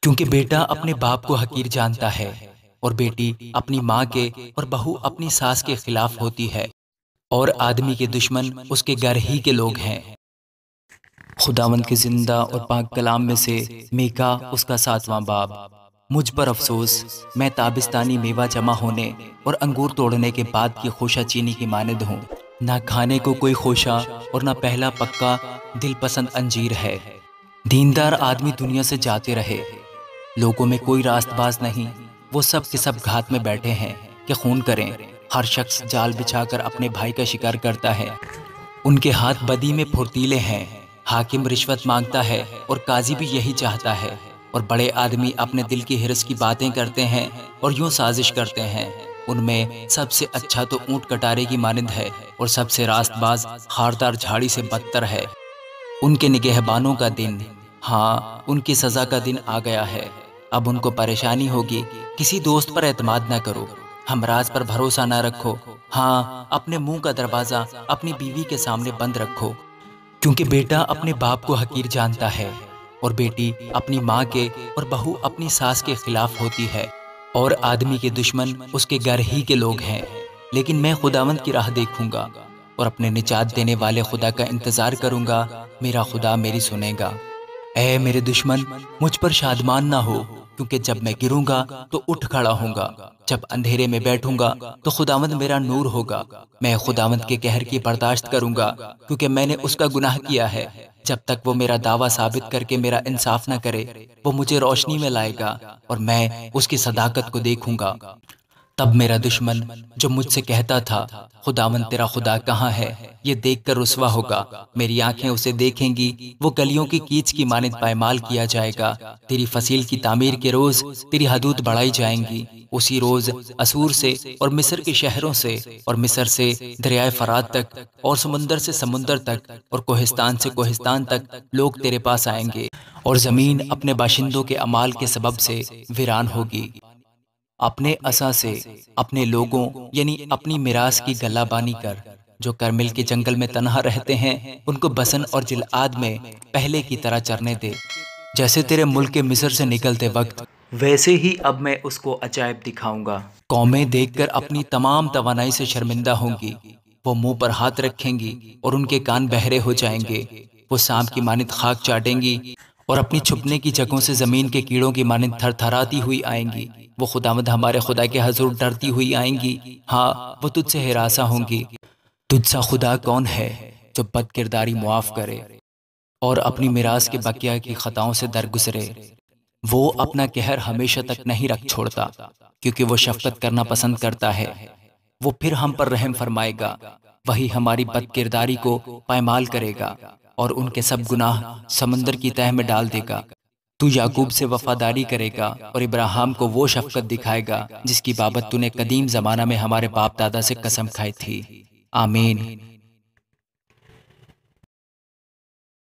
क्योंकि बेटा अपने बाप को हकीर जानता है और बेटी अपनी माँ के और बहू अपनी सास के खिलाफ होती है और आदमी के दुश्मन उसके घर ही के लोग हैं। खुदावंद के जिंदा और पाक कलाम में से मीका उसका 7वां बाब। मुझ पर अफसोस, मैं ताबिस्तानी मेवा जमा होने और अंगूर तोड़ने के बाद की खोशा चीनी की मानद हूँ। ना खाने को कोई खोशा और ना पहला पक्का दिल पसंद अंजीर है। दीनदार आदमी दुनिया से जाते रहे, लोगों में कोई रास्तबाज नहीं, वो सब के सब घात में बैठे हैं कि खून करें। हर शख्स जाल बिछाकर अपने भाई का शिकार करता है, उनके हाथ बदी में फुर्तीले हैं। हाकिम रिश्वत मांगता है और काजी भी यही चाहता है, और बड़े आदमी अपने दिल की हिरस की बातें करते हैं और यूं साजिश करते हैं। उनमें सबसे अच्छा तो ऊंट कटारे की मानद है और सबसे रास्तबाज खारदार झाड़ी से बदतर है। उनके निगहबानों का दिन, हाँ उनकी सज़ा का दिन आ गया है। अब उनको परेशानी होगी। किसी दोस्त पर एतमाद ना करो, हमराज पर भरोसा ना रखो। हाँ, अपने मुंह का दरवाज़ा अपनी बीवी के सामने बंद रखो। क्योंकि बेटा अपने बाप को हकीर जानता है और बेटी अपनी माँ के और बहू अपनी सास के खिलाफ होती है और आदमी के दुश्मन उसके घर ही के लोग हैं। लेकिन मैं खुदावंद की राह देखूंगा और अपने निजात देने वाले खुदा का इंतजार करूंगा। मेरा खुदा मेरी सुनेगा। ऐ मेरे दुश्मन, मुझ पर शादमान ना हो, क्योंकि जब मैं गिरूंगा तो उठ खड़ा होऊंगा। जब अंधेरे में बैठूंगा तो खुदावंद मेरा नूर होगा। मैं खुदावंद के कहर की बर्दाश्त करूंगा, क्योंकि मैंने उसका गुनाह किया है। जब तक वो मेरा दावा साबित करके मेरा इंसाफ न करे, वो मुझे रोशनी में लाएगा और मैं उसकी सदाकत को देखूंगा। तब मेरा दुश्मन जो मुझसे कहता था, खुदावन तेरा खुदा कहाँ है, ये देखकर रुसवा होगा। मेरी आंखें उसे देखेंगी। वो गलियों की कीच की मानित पायमाल किया जाएगा। तेरी फसील की तामीर के रोज तेरी हदूद बढ़ाई जाएंगी। उसी रोज असूर से और मिस्र के शहरों से और मिस्र से दरियाए फरात तक और समुंदर से समुंदर तक और कोहिस्तान से कोहिस्तान तक लोग तेरे पास आएंगे, और जमीन अपने बाशिंदों के अमाल के सबब से वीरान होगी। अपने असा से अपने लोगों यानी अपनी मिरास की गल्लाबानी कर। जो करमिल के जंगल में तन्हा रहते हैं, उनको बसन और जिलआद में पहले की तरह चरने दे। जैसे तेरे मुल्क के मिस्र से निकलते वक्त, वैसे ही अब मैं उसको अजायब दिखाऊंगा। कौमें देखकर अपनी तमाम तवानाई से शर्मिंदा होंगी। वो मुंह पर हाथ रखेंगी और उनके कान बहरे हो जाएंगे। वो सांप की मानित खाक चाटेंगी और अपनी छुपने की जगहों से जमीन के कीड़ों की मानित थरथराती हुई आएंगी। वो खुदावंद हमारे खुदा के हजूर डरती हुई आएंगी। हाँ, वो तुझसे हिरासा होंगी। तुझसा खुदा कौन है जो बद किरदारी मुआफ करे और अपनी मिरास के बकिया की खताओं से दरगुजरे। वो अपना कहर हमेशा तक नहीं रख छोड़ता, क्योंकि वो शफकत करना पसंद करता है। वो फिर हम पर रहम फरमाएगा। वही हमारी बद किरदारी को पायमाल करेगा और उनके सब गुनाह समंदर की तह में डाल देगा। तू याकूब से वफादारी करेगा और इब्राहिम को वो शफकत दिखाएगा जिसकी बाबत तूने कदीम जमाना में हमारे बाप दादा से कसम खाई थी। आमीन।